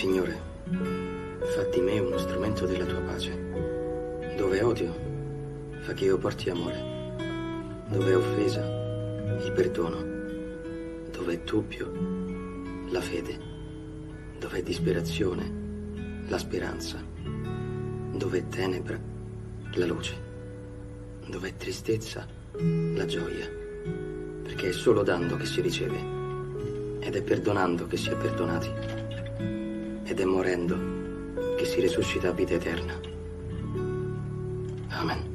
Signore, fa di me uno strumento della tua pace. Dove è odio, fa che io porti amore. Dove è offesa, il perdono. Dove è dubbio, la fede. Dove è disperazione, la speranza. Dove è tenebra, la luce. Dove è tristezza, la gioia. Perché è solo dando che si riceve, ed è perdonando che si è perdonati, ed è morendo che si risuscita a vita eterna. Amen.